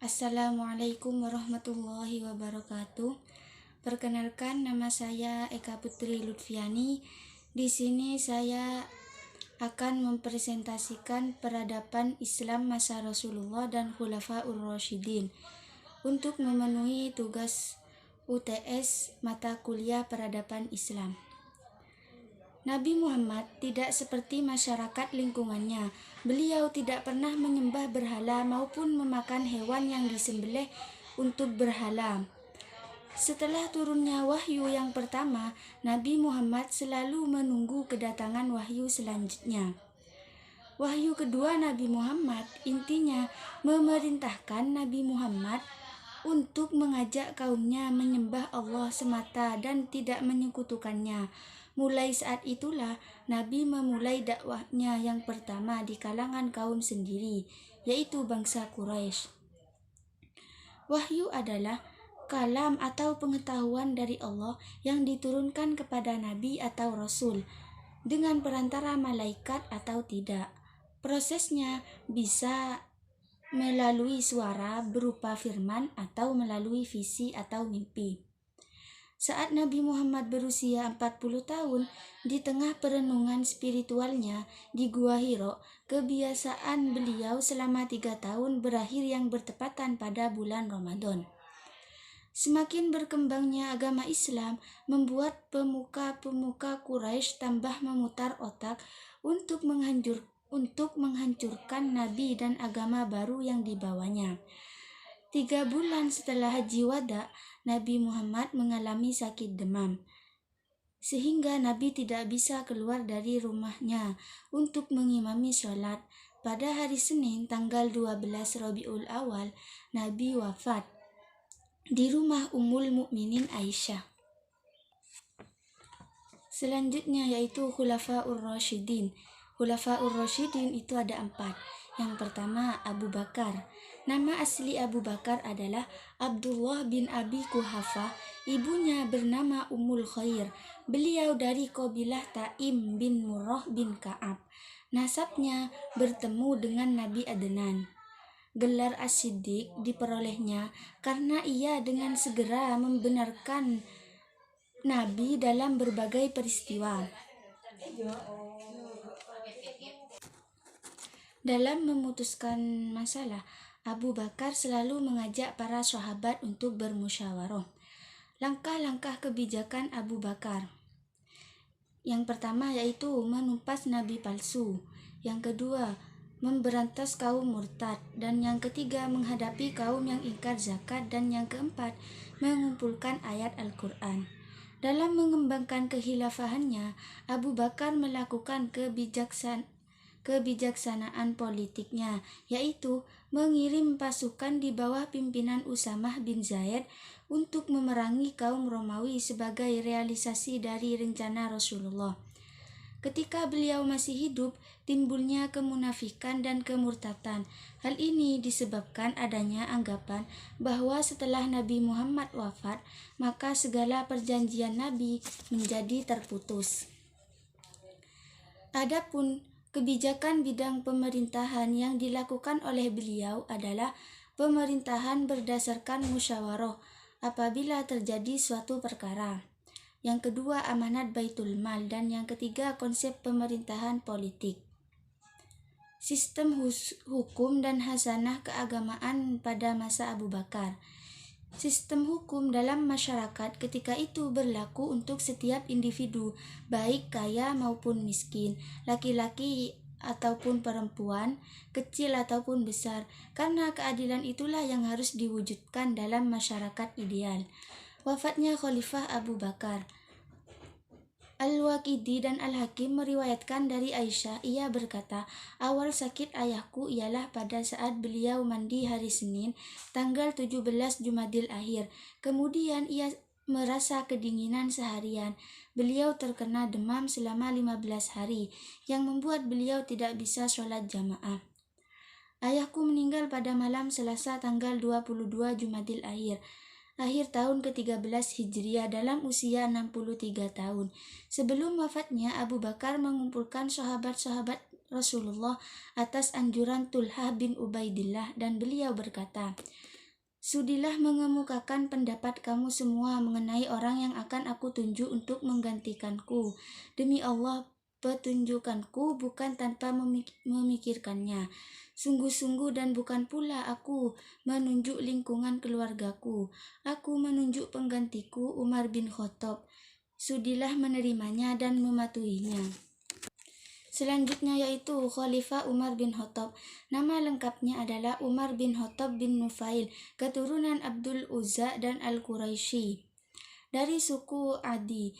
Assalamualaikum warahmatullahi wabarakatuh. Perkenalkan, nama saya Eka Putri Lutfiani. Di sini saya akan mempresentasikan peradaban Islam masa Rasulullah dan Khulafaur Rasyidin untuk memenuhi tugas UTS mata kuliah peradaban Islam. Nabi Muhammad tidak seperti masyarakat lingkungannya. Beliau tidak pernah menyembah berhala maupun memakan hewan yang disembelih untuk berhala. Setelah turunnya wahyu yang pertama, Nabi Muhammad selalu menunggu kedatangan wahyu selanjutnya. Wahyu kedua Nabi Muhammad intinya memerintahkan Nabi Muhammad untuk mengajak kaumnya menyembah Allah semata dan tidak menyekutukannya. Mulai saat itulah Nabi memulai dakwahnya yang pertama di kalangan kaum sendiri, yaitu bangsa Quraisy. Wahyu adalah kalam atau pengetahuan dari Allah yang diturunkan kepada Nabi atau Rasul dengan perantara malaikat atau tidak. Prosesnya bisa melalui suara berupa firman atau melalui visi atau mimpi. Saat Nabi Muhammad berusia 40 tahun, di tengah perenungan spiritualnya di Gua Hiro, kebiasaan beliau selama 3 tahun berakhir yang bertepatan pada bulan Ramadan. Semakin berkembangnya agama Islam membuat pemuka-pemuka Quraisy tambah memutar otak untuk menghancurkan Nabi dan agama baru yang dibawanya. 3 bulan setelah Haji Wada, Nabi Muhammad mengalami sakit demam, sehingga Nabi tidak bisa keluar dari rumahnya untuk mengimami sholat. Pada hari Senin tanggal 12 Rabiul Awal, Nabi wafat di rumah Ummul Mukminin Aisyah. Selanjutnya yaitu Khulafaur Rasyidin. Khulafaur Rasyidin itu ada 4. Yang pertama, Abu Bakar. Nama asli Abu Bakar adalah Abdullah bin Abi Quhafah. Ibunya bernama Ummul Khair. Beliau dari kabilah Taim bin Murrah bin Ka'ab. Nasabnya bertemu dengan Nabi Adnan. Gelar As-Siddiq diperolehnya karena ia dengan segera membenarkan Nabi dalam berbagai peristiwa. Dalam memutuskan masalah, Abu Bakar selalu mengajak para sahabat untuk bermusyawarah. Langkah-langkah kebijakan Abu Bakar. Yang pertama yaitu menumpas nabi palsu. Yang kedua, memberantas kaum murtad. Dan yang ketiga, menghadapi kaum yang ingkar zakat. Dan yang keempat, mengumpulkan ayat Al-Quran. Dalam mengembangkan kekhilafahannya, Abu Bakar melakukan kebijaksanaan politiknya, yaitu mengirim pasukan di bawah pimpinan Usamah bin Zaid untuk memerangi kaum Romawi sebagai realisasi dari rencana Rasulullah. Ketika beliau masih hidup, timbulnya kemunafikan dan kemurtatan. Hal ini disebabkan adanya anggapan bahwa setelah Nabi Muhammad wafat, maka segala perjanjian Nabi menjadi terputus. Adapun kebijakan bidang pemerintahan yang dilakukan oleh beliau adalah pemerintahan berdasarkan musyawarah apabila terjadi suatu perkara. Yang kedua, amanat Baitul Mal. Dan yang ketiga, konsep pemerintahan politik. Sistem hukum dan hasanah keagamaan pada masa Abu Bakar. Sistem hukum dalam masyarakat ketika itu berlaku untuk setiap individu, baik kaya maupun miskin, laki-laki ataupun perempuan, kecil ataupun besar, karena keadilan itulah yang harus diwujudkan dalam masyarakat ideal. Wafatnya Khalifah Abu Bakar. Al-Waqidi dan Al-Hakim meriwayatkan dari Aisyah, ia berkata, awal sakit ayahku ialah pada saat beliau mandi hari Senin, tanggal 17 Jumadil Akhir. Kemudian ia merasa kedinginan seharian. Beliau terkena demam selama 15 hari, yang membuat beliau tidak bisa sholat jamaah. Ayahku meninggal pada malam Selasa tanggal 22 Jumadil akhir tahun ke-13 Hijriah dalam usia 63 tahun. Sebelum wafatnya, Abu Bakar mengumpulkan sahabat-sahabat Rasulullah atas anjuran Tulhah bin Ubaidillah dan beliau berkata, Sudilah mengemukakan pendapat kamu semua mengenai orang yang akan aku tunjuk untuk menggantikanku. Demi Allah, petunjukanku bukan tanpa memikirkannya. Sungguh-sungguh dan bukan pula aku menunjuk lingkungan keluargaku. Aku menunjuk penggantiku Umar bin Khattab. Sudilah menerimanya dan mematuhinya. Selanjutnya yaitu Khalifah Umar bin Khattab. Nama lengkapnya adalah Umar bin Khattab bin Nufail, keturunan Abdul Uzza dan Al-Quraisy. Dari suku Adi,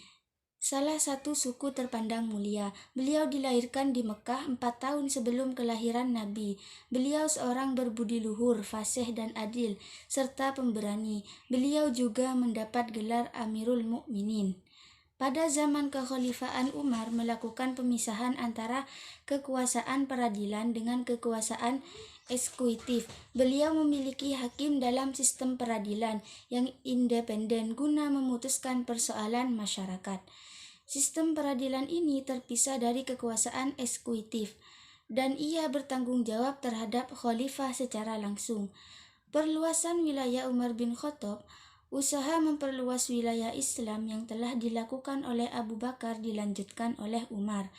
salah satu suku terpandang mulia. Beliau dilahirkan di Mekah 4 tahun sebelum kelahiran Nabi. Beliau seorang berbudi luhur, fasih dan adil, serta pemberani. Beliau juga mendapat gelar Amirul Mukminin. Pada zaman kekhalifahan Umar melakukan pemisahan antara kekuasaan peradilan dengan kekuasaan eksekutif. Beliau memiliki hakim dalam sistem peradilan yang independen guna memutuskan persoalan masyarakat. Sistem peradilan ini terpisah dari kekuasaan eksekutif dan ia bertanggung jawab terhadap khalifah secara langsung. Perluasan wilayah Umar bin Khattab. Usaha memperluas wilayah Islam yang telah dilakukan oleh Abu Bakar dilanjutkan oleh Umar.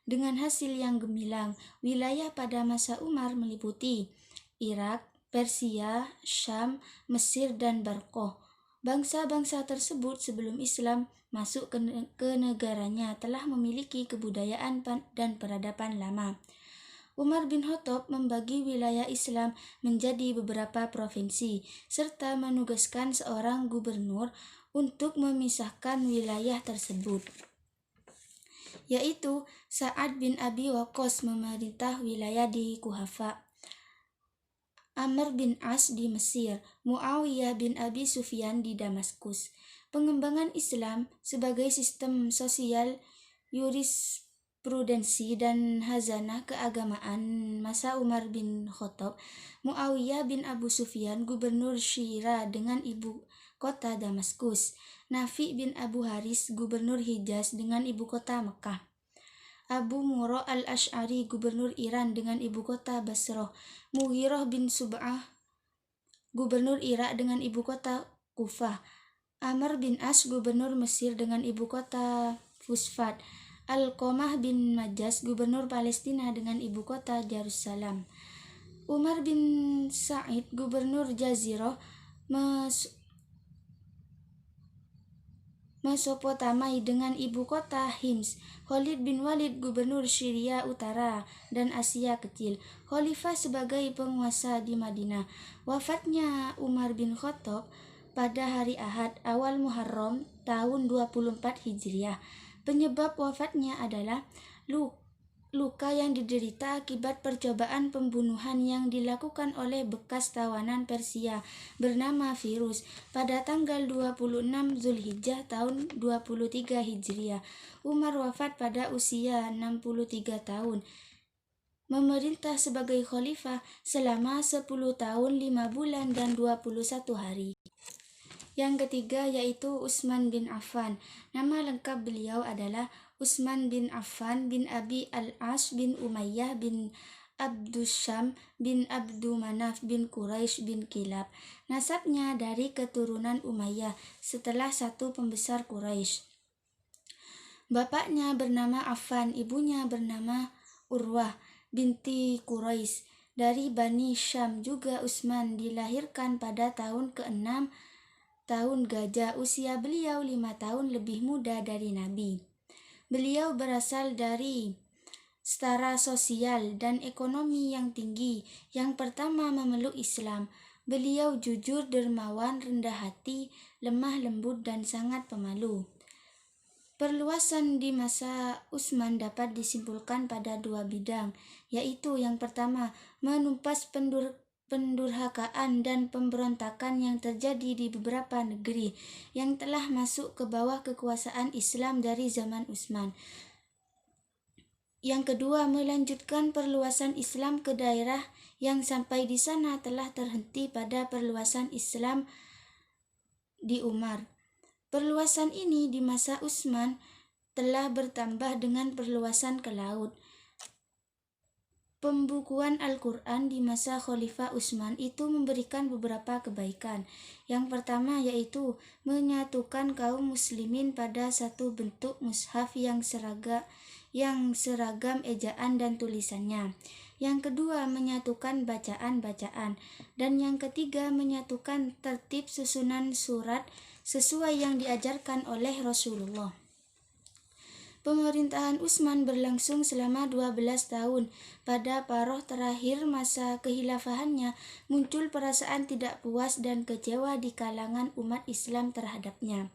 Dengan hasil yang gemilang, wilayah pada masa Umar meliputi Irak, Persia, Syam, Mesir, dan Barkoh. Bangsa-bangsa tersebut sebelum Islam masuk ke negaranya telah memiliki kebudayaan dan peradaban lama. Umar bin Khattab membagi wilayah Islam menjadi beberapa provinsi, serta menugaskan seorang gubernur untuk memisahkan wilayah tersebut, yaitu Sa'ad bin Abi Waqqas memerintah wilayah di Kuhafa, Amr bin As di Mesir, Muawiyah bin Abi Sufyan di Damaskus. Pengembangan Islam sebagai sistem sosial, jurisprudensi dan hazanah keagamaan masa Umar bin Khattab. Muawiyah bin Abu Sufyan gubernur Syria dengan ibu kota Damaskus. Nafi bin Abu Haris gubernur Hijaz dengan ibu kota Mekah. Abu Murrah al-Ash'ari gubernur Iran dengan ibu kota Basrah. Mughirah bin Sub'ah gubernur Irak dengan ibu kota Kufah. Amr bin As gubernur Mesir dengan ibu kota Fusfat. Alqamah bin Majas gubernur Palestina dengan ibu kota Yerusalem. Umar bin Sa'id gubernur Jazirah Mesopotamia dengan ibu kota Hims. Khalid bin Walid gubernur Syria Utara dan Asia Kecil. Khalifah sebagai penguasa di Madinah. Wafatnya Umar bin Khattab pada hari Ahad awal Muharram tahun 24 Hijriah. Penyebab wafatnya adalah luka yang diderita akibat percobaan pembunuhan yang dilakukan oleh bekas tawanan Persia bernama Virus pada tanggal 26 Zulhijjah tahun 23 Hijriah. Umar wafat pada usia 63 tahun. Memerintah sebagai khalifah selama 10 tahun 5 bulan dan 21 hari. Yang ketiga yaitu Utsman bin Affan. Nama lengkap beliau adalah Utsman bin Affan bin Abi al-As bin Umayyah bin Abdusyam bin Abdu Manaf bin Quraisy bin Kilab. Nasabnya dari keturunan Umayyah setelah satu pembesar Quraisy. Bapaknya bernama Affan, ibunya bernama Urwah binti Quraisy dari Bani Syam. Juga Utsman dilahirkan pada tahun ke-6 tahun Gajah. Usia beliau 5 tahun lebih muda dari Nabi. Beliau berasal dari setara sosial dan ekonomi yang tinggi. Yang pertama memeluk Islam. Beliau jujur, dermawan, rendah hati, lemah lembut dan sangat pemalu. Perluasan di masa Utsman dapat disimpulkan pada 2 bidang, yaitu yang pertama, menumpas pendurhakaan dan pemberontakan yang terjadi di beberapa negeri yang telah masuk ke bawah kekuasaan Islam dari zaman Utsman. Yang kedua, melanjutkan perluasan Islam ke daerah yang sampai di sana telah terhenti pada perluasan Islam di Umar. Perluasan ini di masa Utsman telah bertambah dengan perluasan ke laut. Pembukuan Al-Quran di masa Khalifah Utsman itu memberikan beberapa kebaikan. Yang pertama yaitu menyatukan kaum muslimin pada satu bentuk mushaf yang seragam ejaan dan tulisannya. Yang kedua menyatukan bacaan-bacaan. Dan yang ketiga menyatukan tertib susunan surat sesuai yang diajarkan oleh Rasulullah. Pemerintahan Utsman berlangsung selama 12 tahun. Pada paruh terakhir masa kehilafahannya, muncul perasaan tidak puas dan kecewa di kalangan umat Islam terhadapnya.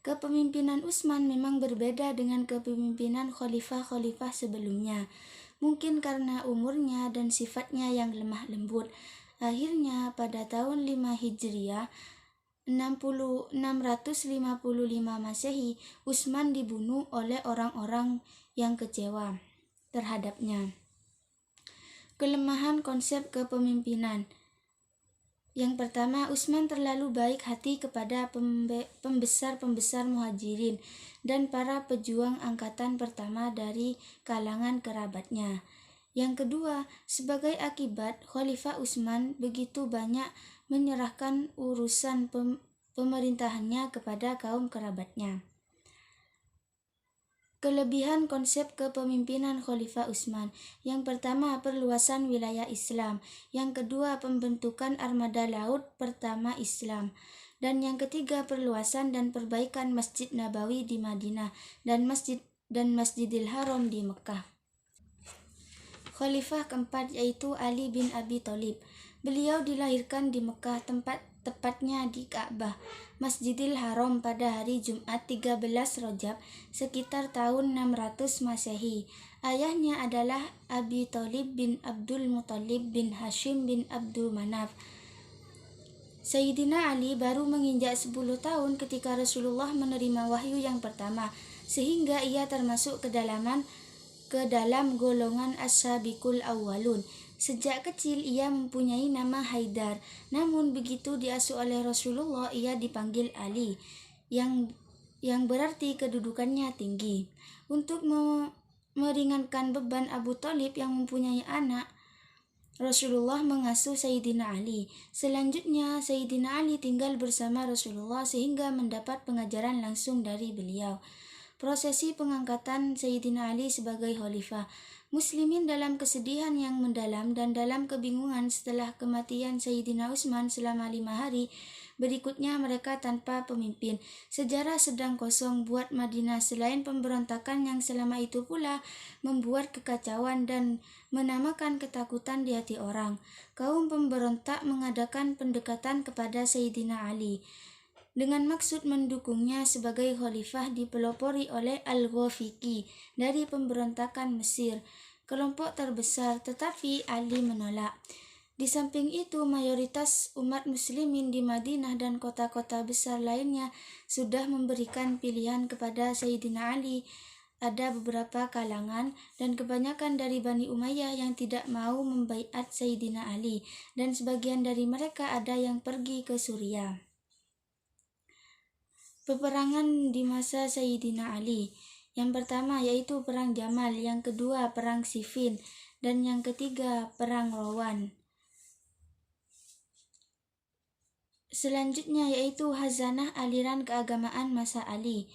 Kepemimpinan Utsman memang berbeda dengan kepemimpinan khalifah-khalifah sebelumnya. Mungkin karena umurnya dan sifatnya yang lemah lembut. Akhirnya pada tahun 5 Hijriah 655 Masehi, Utsman dibunuh oleh orang-orang yang kecewa terhadapnya. Kelemahan konsep kepemimpinan. Yang pertama, Utsman terlalu baik hati kepada pembesar-pembesar Muhajirin dan para pejuang angkatan pertama dari kalangan kerabatnya. Yang kedua, sebagai akibat, Khalifah Utsman begitu banyak menyerahkan urusan pemerintahannya kepada kaum kerabatnya. Kelebihan konsep kepemimpinan Khalifah Utsman. Yang pertama, perluasan wilayah Islam. Yang kedua, pembentukan armada laut pertama Islam. Dan yang ketiga, perluasan dan perbaikan Masjid Nabawi di Madinah dan Masjidil Haram di Mekah. Khalifah keempat yaitu Ali bin Abi Thalib. Beliau dilahirkan di Mekah, tepatnya di Ka'bah, Masjidil Haram pada hari Jumat 13 Rajab sekitar tahun 600 Masehi. Ayahnya adalah Abi Thalib bin Abdul Muthalib bin Hashim bin Abdul Manaf. Sayyidina Ali baru menginjak 10 tahun ketika Rasulullah menerima wahyu yang pertama, sehingga ia termasuk ke dalam golongan as-sabiqul awwalun. Sejak kecil ia mempunyai nama Haidar, namun begitu diasuh oleh Rasulullah ia dipanggil Ali, yang berarti kedudukannya tinggi. Untuk meringankan beban Abu Thalib yang mempunyai anak, Rasulullah mengasuh Sayyidina Ali. Selanjutnya Sayyidina Ali tinggal bersama Rasulullah sehingga mendapat pengajaran langsung dari beliau. Prosesi pengangkatan Sayyidina Ali sebagai khalifah. Muslimin dalam kesedihan yang mendalam dan dalam kebingungan setelah kematian Sayyidina Utsman selama 5 hari. Berikutnya mereka tanpa pemimpin. Sejarah sedang kosong buat Madinah selain pemberontakan yang selama itu pula membuat kekacauan dan menamakan ketakutan di hati orang. Kaum pemberontak mengadakan pendekatan kepada Sayyidina Ali dengan maksud mendukungnya sebagai khalifah, dipelopori oleh Al-Ghafiqi dari pemberontakan Mesir, kelompok terbesar, tetapi Ali menolak. Di samping itu, mayoritas umat muslimin di Madinah dan kota-kota besar lainnya sudah memberikan pilihan kepada Sayyidina Ali. Ada beberapa kalangan dan kebanyakan dari Bani Umayyah yang tidak mau membaiat Sayyidina Ali, dan sebagian dari mereka ada yang pergi ke Suriah. Peperangan di masa Sayyidina Ali. Yang pertama yaitu Perang Jamal, yang kedua Perang Siffin, dan yang ketiga Perang Rawan. Selanjutnya yaitu Hazanah aliran keagamaan masa Ali.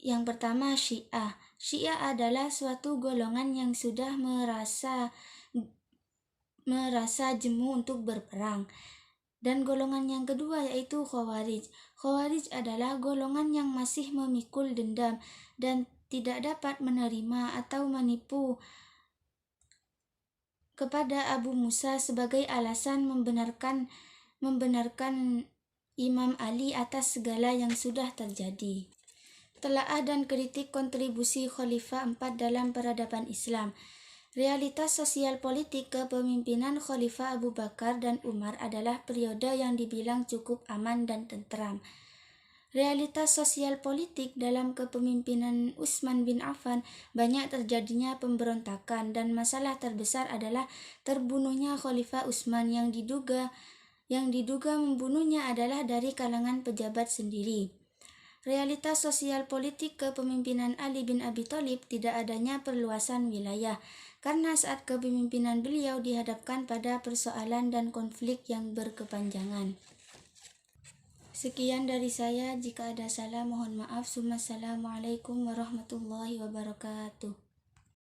Yang pertama Syiah. Syiah adalah suatu golongan yang sudah merasa jemu untuk berperang. Dan golongan yang kedua yaitu Khawarij. Khawarij adalah golongan yang masih memikul dendam dan tidak dapat menerima atau menipu kepada Abu Musa sebagai alasan membenarkan Imam Ali atas segala yang sudah terjadi. Telaah dan kritik kontribusi Khalifah 4 dalam peradaban Islam. Realitas sosial politik kepemimpinan Khalifah Abu Bakar dan Umar adalah periode yang dibilang cukup aman dan tentram. Realitas sosial politik dalam kepemimpinan Utsman bin Affan banyak terjadinya pemberontakan, dan masalah terbesar adalah terbunuhnya Khalifah Utsman yang diduga membunuhnya adalah dari kalangan pejabat sendiri. Realitas sosial politik kepemimpinan Ali bin Abi Thalib tidak adanya perluasan wilayah, karena saat kepemimpinan beliau dihadapkan pada persoalan dan konflik yang berkepanjangan. Sekian dari saya, jika ada salah mohon maaf. Assalamualaikum warahmatullahi wabarakatuh.